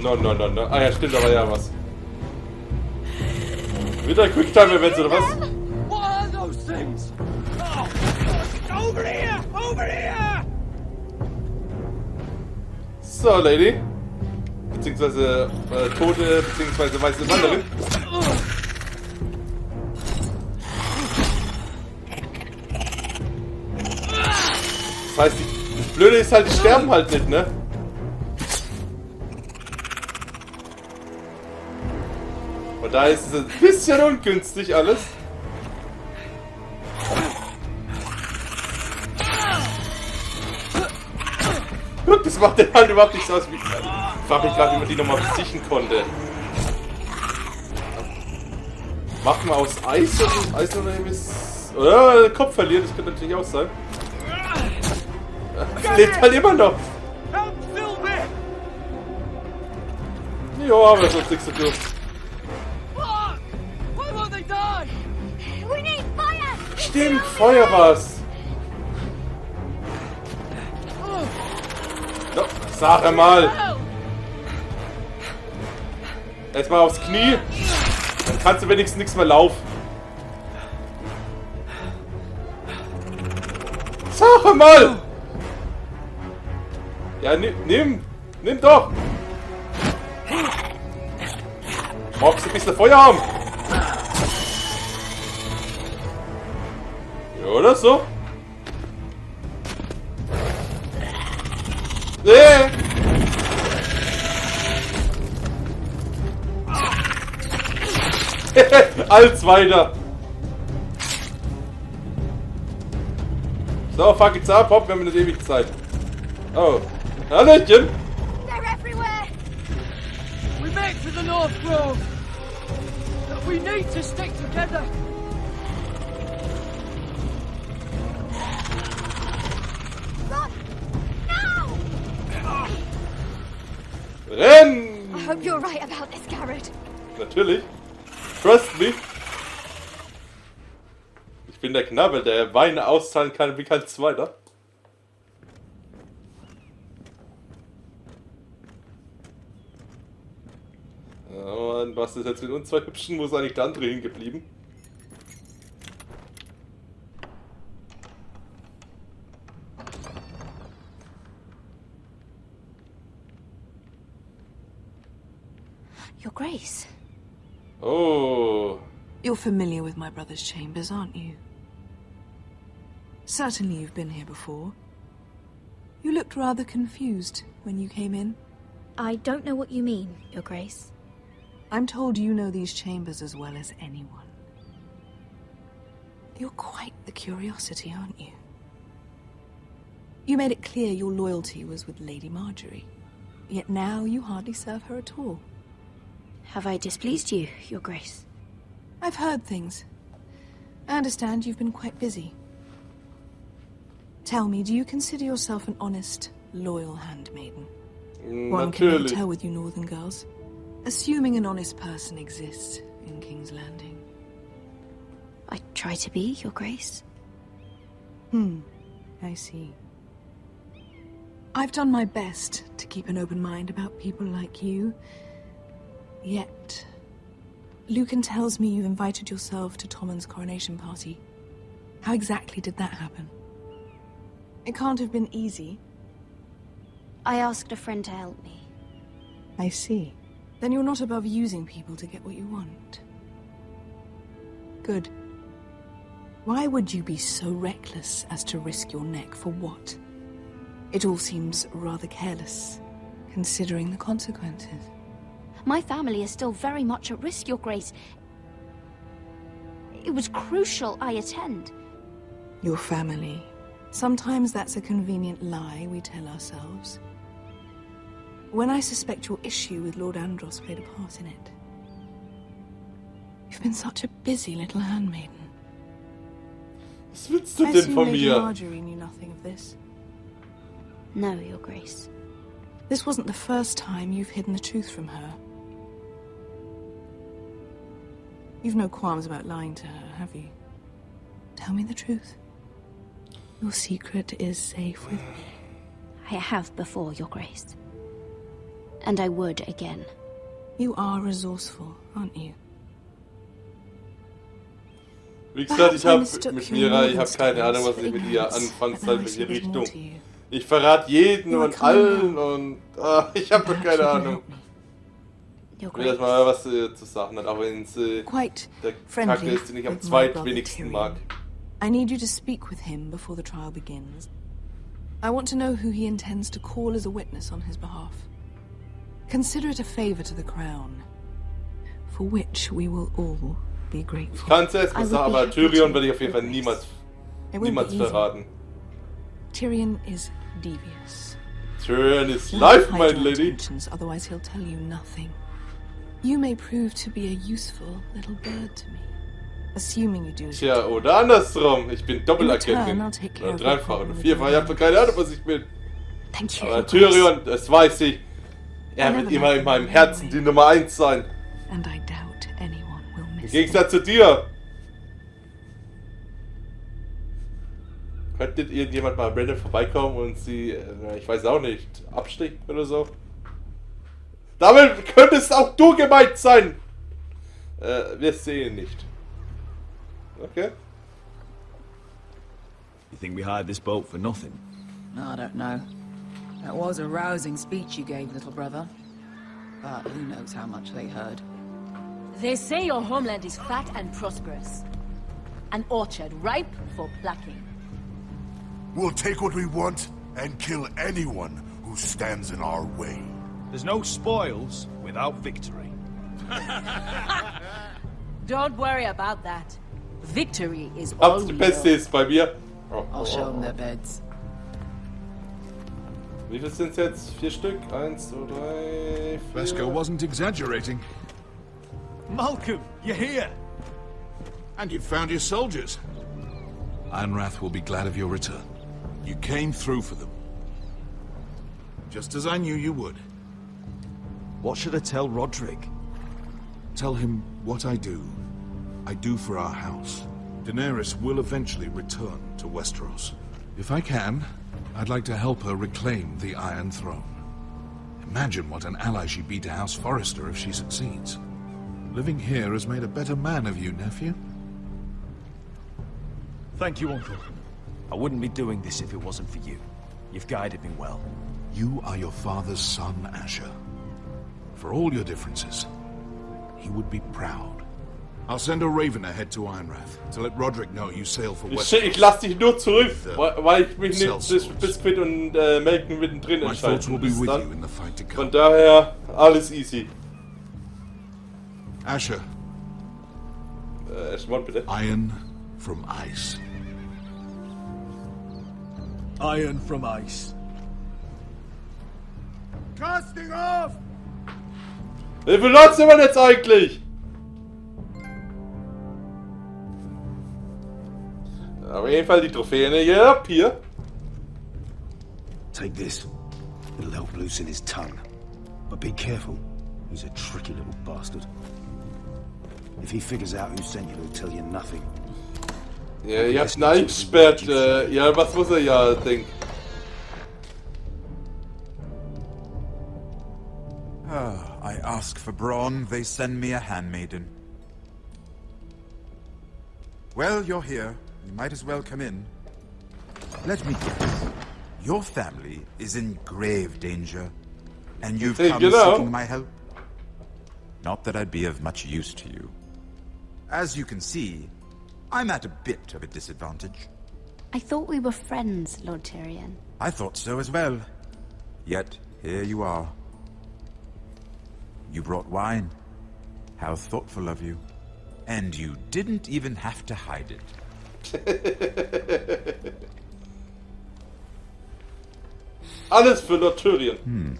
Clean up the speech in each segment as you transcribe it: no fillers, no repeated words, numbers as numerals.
No. Ah ja, stimmt, da war ja was. Wieder Quicktime-Events oder was? What are those things? Oh, over here! Over here! So, Lady. Beziehungsweise Tote, beziehungsweise weiße Wanderin. Das heißt, das Blöde ist halt, die sterben halt nicht, ne? Und da ist es ein bisschen ungünstig alles. Guck, das macht den halt überhaupt nicht so aus wie... Ich frage mich gerade, wie man die nochmal besiegen konnte. Macht man aus Eis oder Eis oder irgendwas... Oder Kopf verliert, das könnte natürlich auch sein. Es lebt halt immer noch. Ja, aber sonst nichts zu tun. Stimmt, Feuer war's. No, sag mal. Erstmal aufs Knie. Dann kannst du wenigstens nichts mehr laufen. Sag mal. Ja, nimm doch. Magst du ein bisschen Feuer haben? Ja, oder so? Nee. Alles weiter. So, fuck it's up, hopp, wir haben nicht ewig Zeit. Oh. Hallöchen! They're everywhere! We make for the North Grove! But we need to stick together! Run! Now! Renn! I hope you're right about this, Garrett. Natürlich. Trust me. Ich bin der Knabe, der Weine austeilen kann wie kein Zweiter. Und was ist jetzt mit uns zwei Hübschen? Wo ist eigentlich der andere hingeblieben? Your Grace. Oh. You're familiar with my brother's chambers, aren't you? Certainly you've been here before. You looked rather confused when you came in. I don't know what you mean, Your Grace. I'm told you know these chambers as well as anyone. You're quite the curiosity, aren't you? You made it clear your loyalty was with Lady Marjorie. Yet now you hardly serve her at all. Have I displeased you, Your Grace? I've heard things. I understand you've been quite busy. Tell me, do you consider yourself an honest, loyal handmaiden? One can never tell with you northern girls. Assuming an honest person exists in King's Landing. I try to be, Your Grace. I see. I've done my best to keep an open mind about people like you. Yet, Lucan tells me you invited yourself to Tommen's coronation party. How exactly did that happen? It can't have been easy. I asked a friend to help me. I see. Then you're not above using people to get what you want. Good. Why would you be so reckless as to risk your neck for what? It all seems rather careless, considering the consequences. My family is still very much at risk, Your Grace. It was crucial I attend. Your family. Sometimes that's a convenient lie we tell ourselves. When I suspect your issue with Lord Andros played a part in it. You've been such a busy little handmaiden. Was willst du denn von Lady mir? Marjorie knew nothing of this. No, Your Grace. This wasn't the first time you've hidden the truth from her. You've no qualms about lying to her, have you? Tell me the truth. Your secret is safe with me. I have before, Your Grace. And I would again. You are resourceful, aren't you? Wie gesagt, ich habe mit Mira, ich habe keine Ahnung, was ich mit ihr anfangen soll, welche Richtung. Ich verrate jeden und allen und ich habe doch keine Ahnung. Ich will erstmal mal was zu sagen hat, auch wenn es der Charakter ist, den ich am zweitwenigsten mag. I need you to speak with him before the trial begins. I want to know who he intends to call as a witness on his behalf. Consider it a favor to the crown, for which we will all be grateful. Ich kann es erst mal sagen, aber Tyrion werde ich auf jeden Fall niemals verraten. Tyrion is devious. Tyrion is life, my lady. Otherwise he'll tell you nothing. You may prove to be a useful little bird to me. Assuming you do. Tja, oder andersrum. Ich bin Doppelagentin. Oder dreifach oder vierfach. Ich habe keine Ahnung, was ich bin. Aber Tyrion, das weiß ich. Er wird immer in meinem Herzen die Nummer 1 sein. Im Gegensatz zu dir. Könntet irgendjemand mal random vorbeikommen und sie, ich weiß auch nicht, abstechen oder so? Damit könntest auch du gemeint sein. Wir sehen nicht. Okay. You think we hired this boat for nothing? I don't know. That was a rousing speech you gave, little brother. But who knows how much they heard. They say your homeland is fat and prosperous. An orchard ripe for plucking. We'll take what we want and kill anyone who stands in our way. There's no spoils without victory. Don't worry about that. Victory is all die Beste ist bei mir. I'll show them their beds. Wie viel sind es jetzt? 4 Stück? 1, 2, 3, 4. Vesco wasn't exaggerating. Malcolm, you're here. And you found your soldiers. Ironrath will be glad of your return. You came through for them. Just as I knew you would. What should I tell Roderick? Tell him what I do for our house. Daenerys will eventually return to Westeros. If I can, I'd like to help her reclaim the Iron Throne. Imagine what an ally she'd be to House Forrester if she succeeds. Living here has made a better man of you, nephew. Thank you, Uncle. I wouldn't be doing this if it wasn't for you. You've guided me well. You are your father's son, Asher. For all your differences, he would be proud. I'll send a raven ahead to Ironrath to let Roderick know you sail for Westeros. Ich lass dich nur zurück, weil ich mich nicht zwischen Biscuit und Melken mittendrin entscheiden muss. Von daher, alles easy. Asher. Erstmal bitte. Iron from ice. Iron from ice. Casting off! Wie viel Lots sind wir jetzt eigentlich? Auf jeden Fall die Trophäen hier. Take this. It'll help loosen his tongue. But be careful. He's a tricky little bastard. If he figures out who sent you, he'll tell you nothing. Ja, ihr habt ihn eingesperrt. Ja, was muss er ja denken? I ask for brawn, they send me a handmaiden. Well, you're here. You might as well come in. Let me guess. Your family is in grave danger, and you've come seeking my help? Not that I'd be of much use to you. As you can see, I'm at a bit of a disadvantage. I thought we were friends, Lord Tyrion. I thought so as well. Yet, here you are. You brought wine. How thoughtful of you. And you didn't even have to hide it. Alles für Lord Tyrion.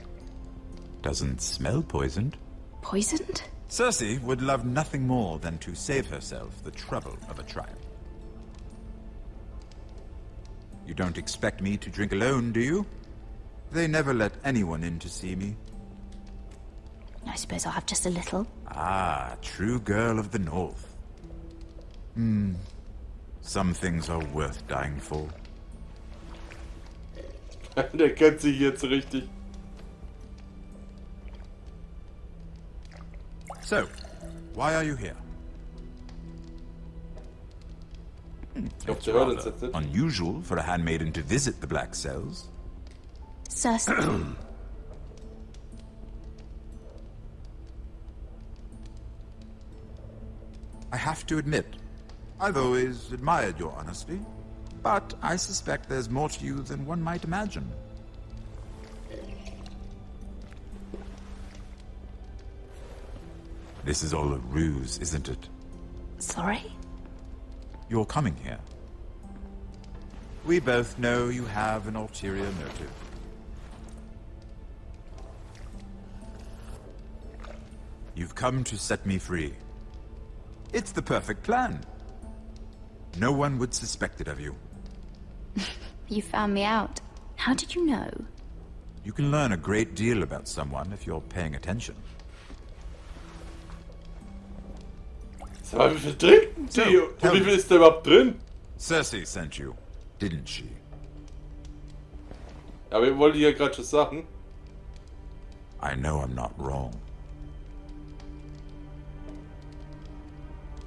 Doesn't smell poisoned. Poisoned? Cersei would love nothing more than to save herself the trouble of a trial. You don't expect me to drink alone, do you? They never let anyone in to see me. I suppose I'll have just a little. Ah, true girl of the North. Some things are worth dying for. Der kennt sich jetzt richtig. So, why are you here? It's rather unusual for a handmaiden to visit the Black Cells. Cersei. I have to admit, I've always admired your honesty, but I suspect there's more to you than one might imagine. This is all a ruse, isn't it? Sorry? You're coming here. We both know you have an ulterior motive. You've come to set me free. It's the perfect plan. No one would suspect it of you. You found me out. How did you know? You can learn a great deal about someone if you're paying attention. Aber wie viel trinken die? Und wie viel ist da überhaupt drin? Cersei sent you, didn't she? Aber wir wollten ja gerade schon sagen. I know I'm not wrong.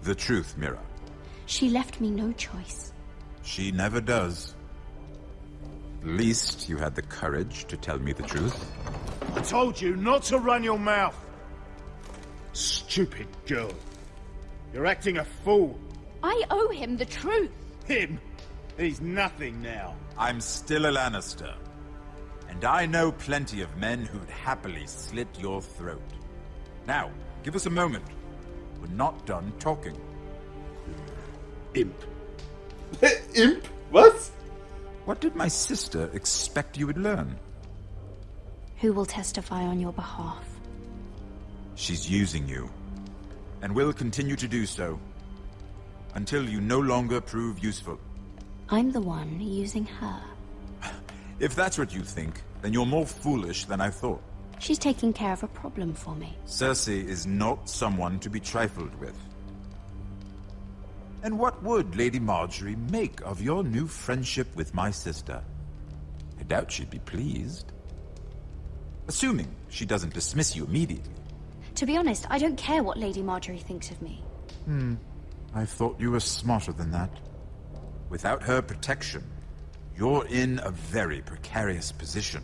The truth, Mira. She left me no choice. She never does. At least you had the courage to tell me the truth. I told you not to run your mouth. Stupid girl. You're acting a fool. I owe him the truth. Him? He's nothing now. I'm still a Lannister. And I know plenty of men who'd happily slit your throat. Now, give us a moment. We're not done talking. Imp. Imp? Was? What did my sister expect you would learn? Who will testify on your behalf? She's using you. And will continue to do so. Until you no longer prove useful. I'm the one using her. If that's what you think, then you're more foolish than I thought. She's taking care of a problem for me. Cersei is not someone to be trifled with. And what would Lady Marjorie make of your new friendship with my sister? I doubt she'd be pleased. Assuming she doesn't dismiss you immediately. To be honest, I don't care what Lady Marjorie thinks of me. I thought you were smarter than that. Without her protection, you're in a very precarious position.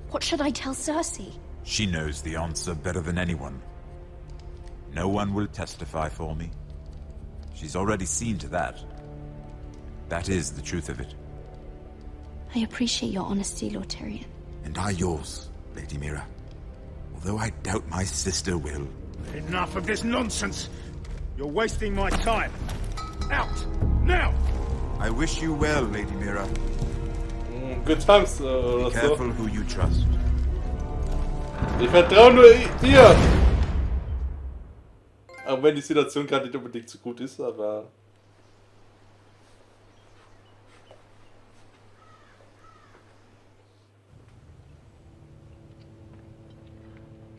What should I tell Cersei? She knows the answer better than anyone. No one will testify for me. She's already seen to that. That is the truth of it. I appreciate your honesty, Lord Tyrion. And I yours, Lady Mira. Although I doubt my sister will. Enough of this nonsense. You're wasting my time. Out! Now! I wish you well, Lady Mira. Good times, Be oder so. careful who you trust. Ich vertraue nur dir. Auch wenn die Situation gerade nicht unbedingt so gut ist, aber...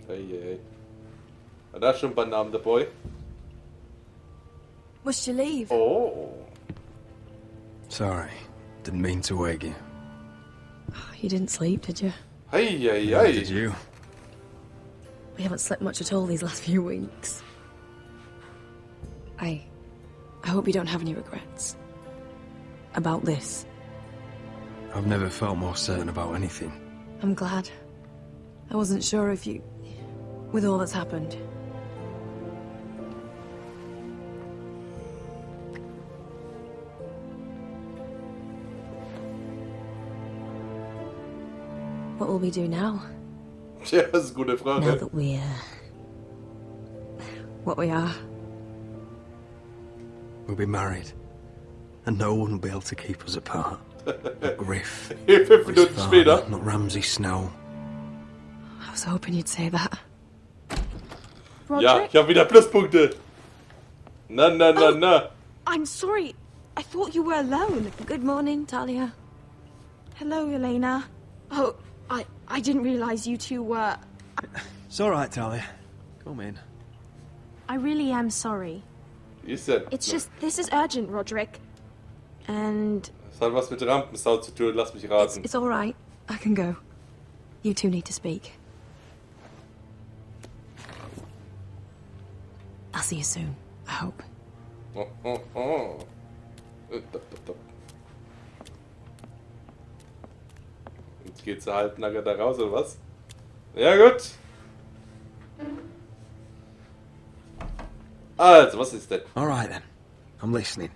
Hey. Da ist schon ein paar Namen dabei. Must you leave? Oh. Sorry, didn't mean to wake you. You didn't sleep, did you? Hey. Did you? We haven't slept much at all these last few weeks. I hope you don't have any regrets. About this. I've never felt more certain about anything. I'm glad. I wasn't sure if you... with all that's happened. What will we do now? Ja, das ist eine gute Frage. Now that we're... what we are. We'll be married. And no one will be able to keep us apart. Not Griff. 5 Minuten später. Not Ramsay Snow. I was hoping you'd say that. Ja, ich habe wieder Pluspunkte. Na. I'm sorry. I thought you were alone. Good morning, Talia. Hello, Elena. Oh, I didn't realize you two were... It's alright, Talia. Come in. I really am sorry. Wie ist denn? It's just, this is urgent, Roderick. And... Das hat was mit Rampensau zu tun, lass mich raten. It's alright. I can go. You two need to speak. see you soon, I hope. Jetzt geht's halbnackert da raus, oder was? Ja, gut. Also, was ist denn? Alright then. I'm listening.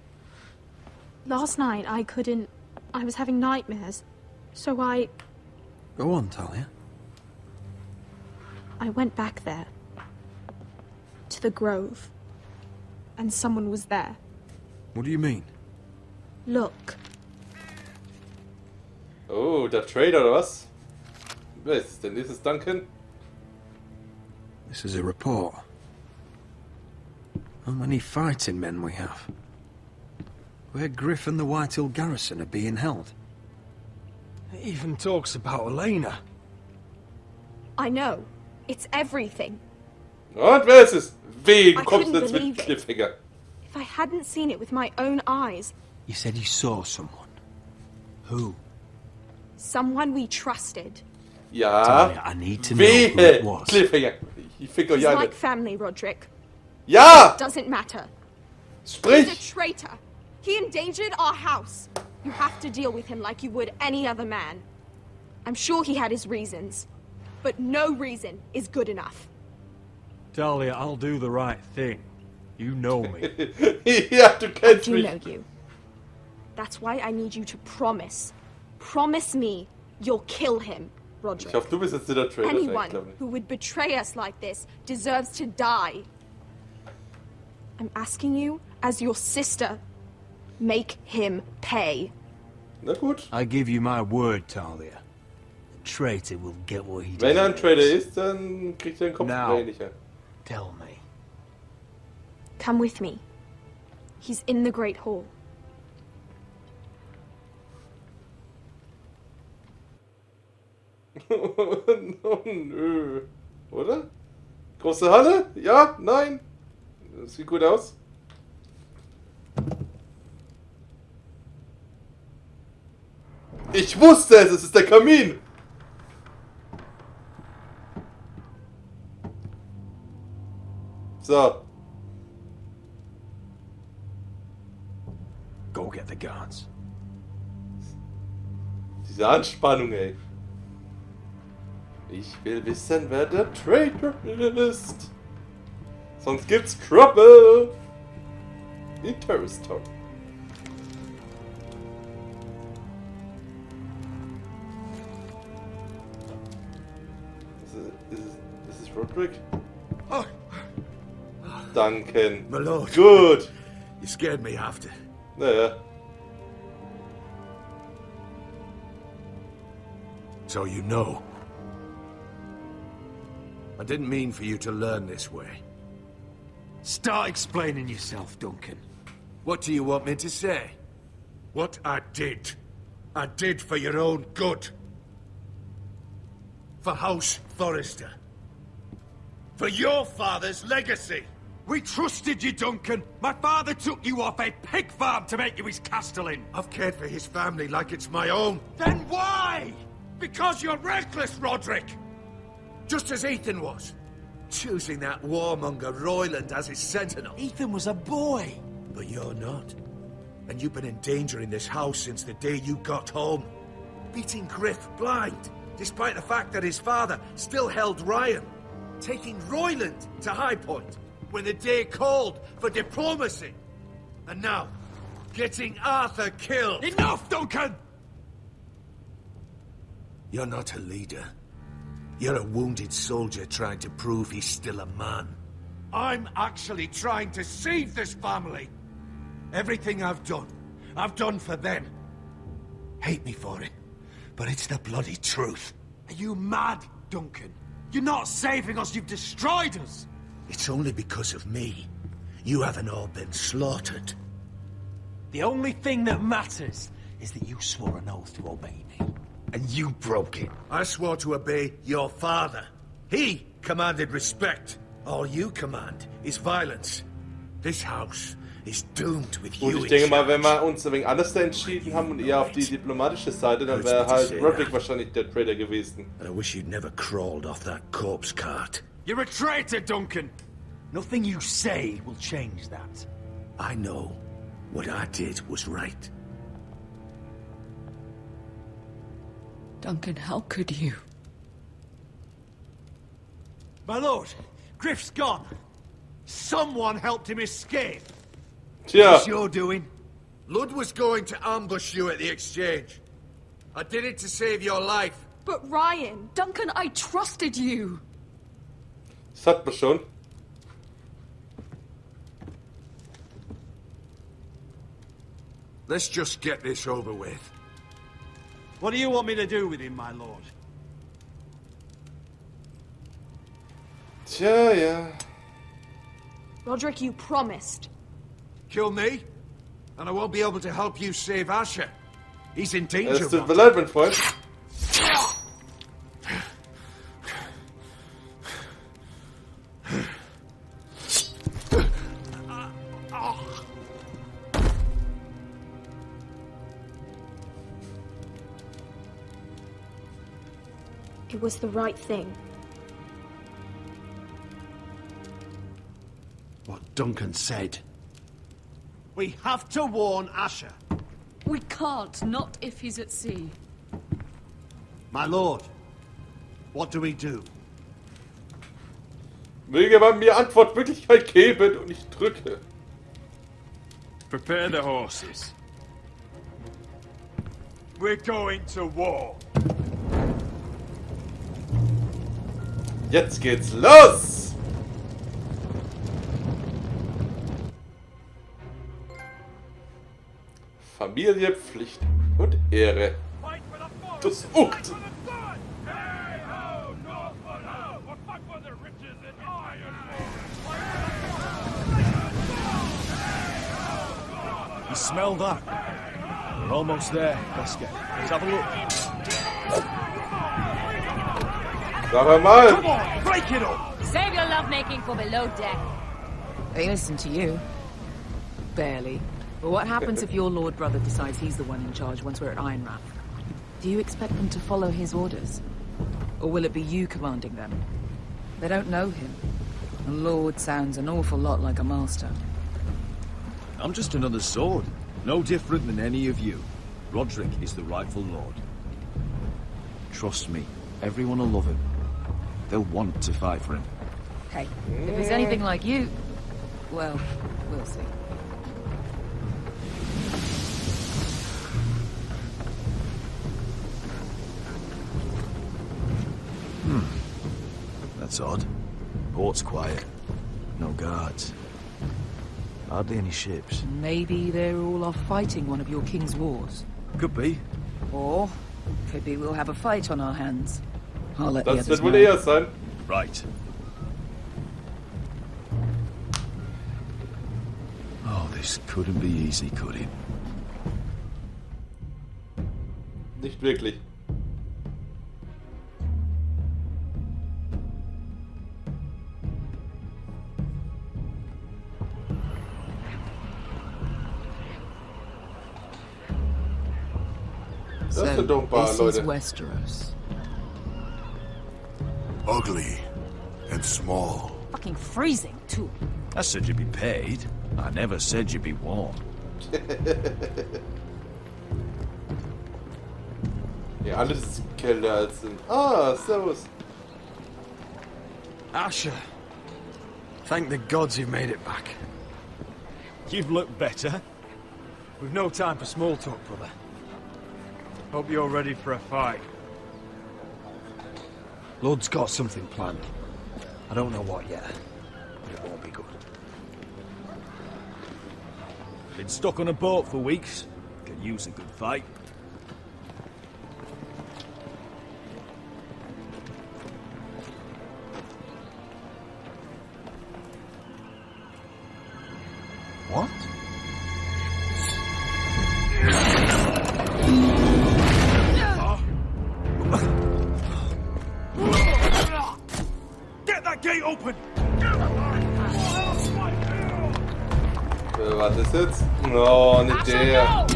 Last night I couldn't... I was having nightmares. So I Go on, Talia. went back there. To the grove. And someone was there. What do you mean? Look. Oh, der Trader oder was? Wer ist es denn? Ist es Duncan? This is a report. How many fighting men we have. Where Griff and the Whitehill garrison are being held. It even talks about Elena. I know. It's everything. Und wer ist es? Wie I kommst du couldn't jetzt mit believe it. Cliffhanger? If I hadn't seen it with my own eyes, You said you saw someone. Who? someone we trusted. Ja. Talia, I need to know who it Wehe! was. Cliffhanger. Ich fick euch He's alle. like family, Roderick. Ja! Doesn't matter. He's a Sprich! traitor. He endangered our house. You have to deal with him like you would any other man. I'm sure he had his reasons, but no reason is good enough. Talia, I'll do the right thing. You know me. Ja, du I kennst do mich. know you. That's why I need you to promise. Promise me you'll kill him, Ich Roderick. hoffe, du bist jetzt der Trader. Ich Anyone glaube nicht. who would betray us like this deserves to die. I'm asking you, as your sister, make him pay. Na gut. I give you my word, Talia. The traitor will get what he Wenn er ein deserves. Trader ist, dann kriegt er den Kopf Now. weniger. Tell me. Come with me. He's in the Great Hall. Oh nö. Oder? Große Halle? Ja? Nein? Das sieht gut aus. Ich wusste es! Es ist der Kamin! So. Go get the guards. Diese Anspannung, ey. Ich will wissen, wer der Traitor ist. Sonst gibt's Trouble. Interesting. Ist es Roderick? Oh, Duncan. my lord. Good. You scared me after. Naja. So you know. I didn't mean for you to learn this way. Start explaining yourself, Duncan. What do you want me to say? What I did for your own good. For House Forrester. For your father's legacy. We trusted you, Duncan. My father took you off a pig farm to make you his castellan. I've cared for his family like it's my own. Then why? Because you're reckless, Roderick! Just as Ethan was. Choosing that warmonger Royland as his sentinel. Ethan was a boy. But you're not. And you've been in danger in this house since the day you got home. Beating Griff blind, despite the fact that his father still held Ryan. Taking Royland to High Point when the day called for diplomacy. And now, getting Arthur killed. Enough, Duncan! You're not a leader. You're a wounded soldier trying to prove he's still a man. I'm actually trying to save this family. Everything I've done for them. Hate me for it, but it's the bloody truth. Are you mad, Duncan? You're not saving us, you've destroyed us! It's only because of me. You haven't all been slaughtered. The only thing that matters is that you swore an oath to obey me. And you broke it. I swore to obey your father. He commanded respect. All you command is violence. This house is doomed with you. Gut, ich denke mal, wenn wir uns wegen alles da entschieden haben und eher auf die diplomatische Seite, dann wäre halt Roderick wahrscheinlich der Trader gewesen. And I wish you'd never crawled off that corpse cart. You're a traitor, Duncan! Nothing you say will change that. I know what I did was right. Duncan, how could you? My lord, Griff's gone. Someone helped him escape. Tja. What's your doing? Lud was going to ambush you at the exchange. I did it to save your life. But Ryan... Duncan, I trusted you. Das hat man schon. Let's just get this over with. What do you want me to do with him, my lord? Tja, ja. Roderick, you promised. Kill me, and I won't be able to help you save Asher. He's in danger. Es tut mir leid, mein Freund. It was the right thing. What Duncan said. We have to warn Asher. We can't, not if he's at sea. My lord, what do we do? Möge man mir Antwortmöglichkeit geben und ich drücke. Prepare the horses. We're going to war. Jetzt geht's los! Familie, Pflicht und Ehre. Das Ucht! You smell that? We're almost there, Wesker. Let's have a look. Sag mal! Come on, break it up! Save your lovemaking for below deck. They listen to you. Barely. But what happens if your lord brother decides he's the one in charge once we're at Ironrath? Do you expect them to follow his orders? Or will it be you commanding them? They don't know him. A lord sounds an awful lot like a master. I'm just another sword. No different than any of you. Roderick is the rightful lord. Trust me, everyone will love him. They'll want to fight for him. Hey, if he's anything like you, well, we'll see. That's odd. Port's quiet. No guards. Hardly any ships. Maybe they're all off fighting one of your king's wars. Could be. Or could be we'll have a fight on our hands. I'll let the Das others wird wohl know. eher sein. Right. Oh, this couldn't be easy, could it? Nicht wirklich. Das ist dunkbar, this Leute. is Westeros. Ugly and small. Fucking freezing, too. I said you'd be paid. I never said you'd be warm. Ja, alles ist kälter als sind. Ah, servus. Asher, thank the gods you made it back. You've looked better. We've no time for small talk, brother. Hope you're ready for a fight. Lord's got something planned. I don't know what yet, but it won't be good. Been stuck on a boat for weeks. Could use a good fight. What? Get that gate open! Was ist jetzt? Oh, nicht der.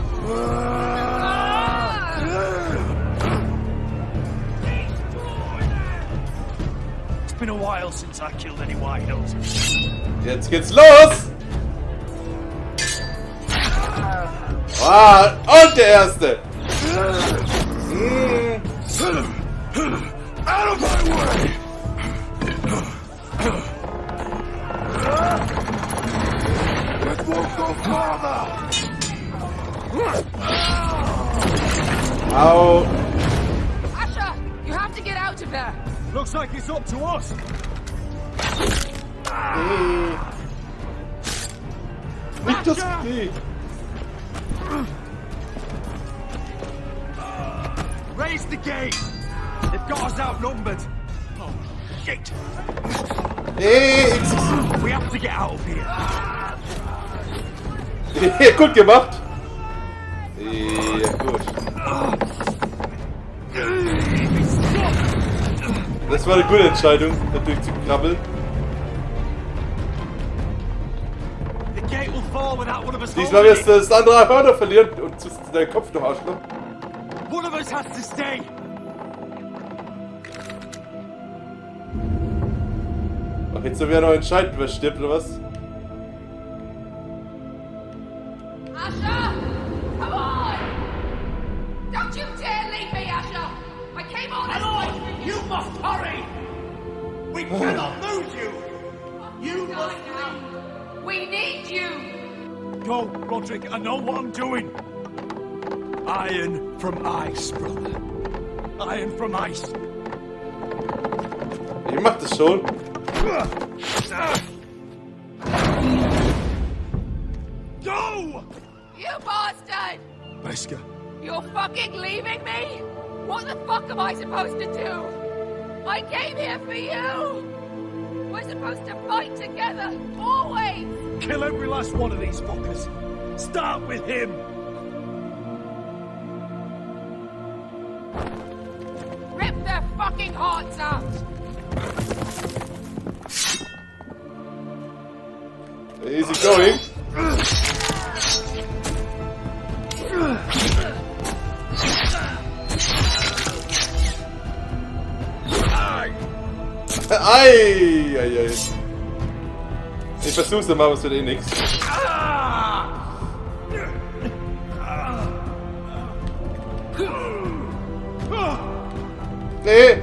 been a while since I killed any White Houses. Jetzt geht's los! Ah, und der erste! Out of my way! It won't go farther! Au! Asha, you have to get out of there. Looks like it's up to us. Nicht das Knie! Raise the gate! They've got us outnumbered! Oh, shit! We have to get out of here! Gut gemacht! Ja, gut. Das war eine gute Entscheidung, da durchzukrabbeln. Diesmal wirst du das andere Hörner verlieren und deinen Kopf noch ausschlagen. One of us has to stay! Ach, jetzt werden wir noch entscheiden, wer stirbt oder was? Asha! Come on! Don't you dare leave me, Asha! I came on as always with you! You must hurry! We cannot lose you! You must leave! We need you! Go, Roderick, I know what I'm doing! Iron from ice, brother. Iron from ice. Ihr macht es schon. Go! You bastard! Wesker. You're fucking leaving me? What the fuck am I supposed to do? I came here for you! We're supposed to fight together, always! Kill every last one of these fuckers. Start with him! Rip their fucking hearts out! Easy going. Ei, ei, ei. Ich versuch's mal, aber es wird eh nix. Nee.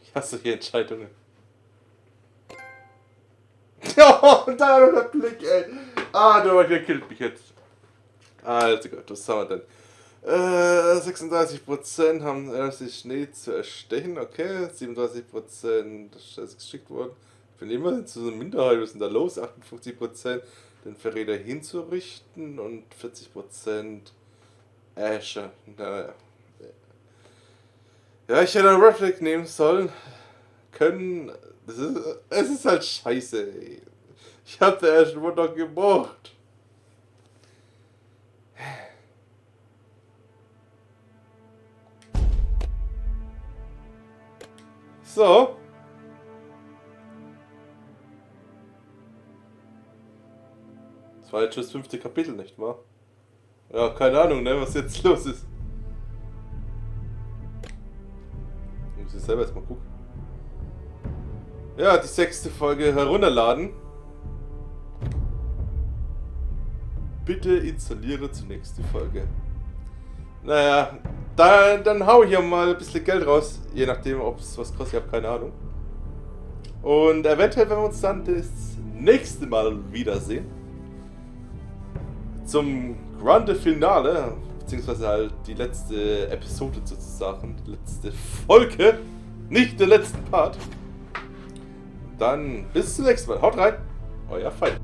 Ich hasse die Entscheidungen. Oh, da noch der Blick, ey. Ah, der killt mich jetzt. Also Gott, was haben wir denn? 36% haben sich Schnee zu erstechen, okay. 37% ist geschickt worden. Ich bin immer zu so einer Minderheit, was ist denn da los? 58% den Verräter hinzurichten und 40% Asher. Naja. Ja, ich hätte Roderick nehmen sollen. Können. Es ist halt scheiße, ey. Ich hab der erste Mal noch gemocht. So. Das war jetzt schon das 5. Kapitel, nicht wahr? Ja, keine Ahnung, ne, was jetzt los ist. Muss ich selber jetzt mal gucken. Ja, die 6. Folge herunterladen. Bitte installiere zunächst die Folge. Naja, dann hau ich ja mal ein bisschen Geld raus. Je nachdem, ob es was kostet, ich habe keine Ahnung. Und eventuell werden wir uns dann das nächste Mal wiedersehen. Zum Grande Finale. Beziehungsweise halt die letzte Episode sozusagen. Die letzte Folge. Nicht der letzte Part. Dann bis zum nächsten Mal. Haut rein. Euer Feind.